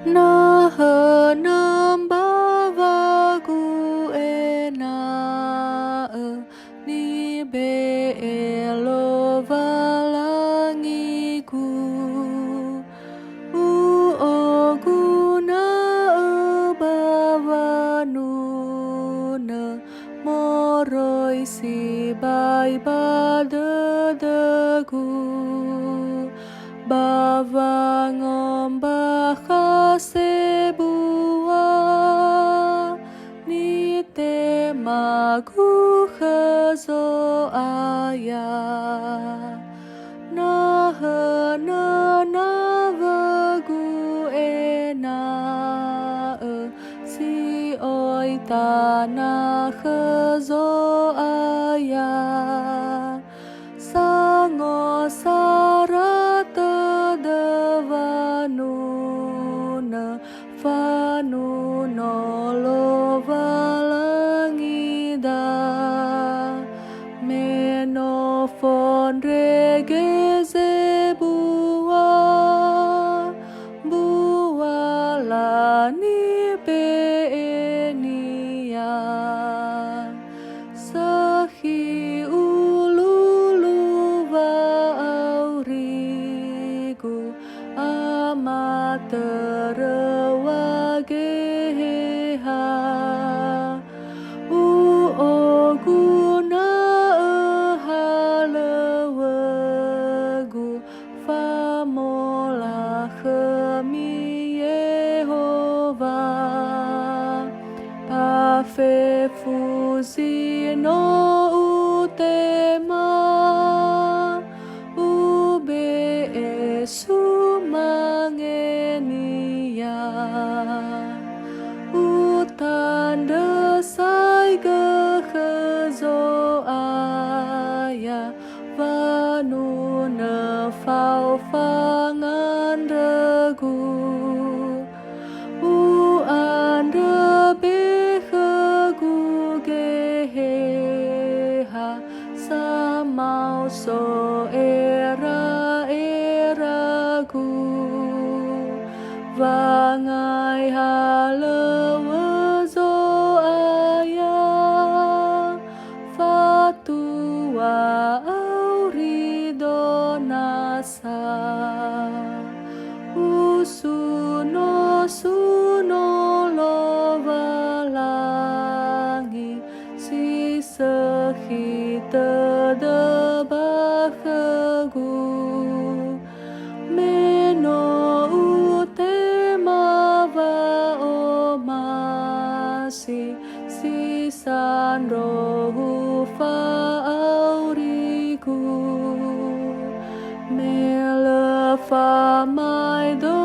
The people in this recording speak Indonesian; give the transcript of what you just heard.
Nahanam bavagu ena ni beelo valangiku uoguna bavanuna moroi si bai badadagu bavangom bakasebua ni temagu khazo aya nahana navagu ena si oi tanah khazo aya sango sarata davanuna vanuno valangida menofon regeze bualani beenia sahi ululu vaurigu amaterewageha uoguna halawagu famola khemi Yehova pafe fuzino utema ube sumangenia utanda sai gekhazo aya vanuna faufangan regu anda behagu geha samau so eragu vangai halawazo aya fatua auridonasa suno lovalangi si sehita debakagu meno utema va omasi si sanrohu fauriku melefa maido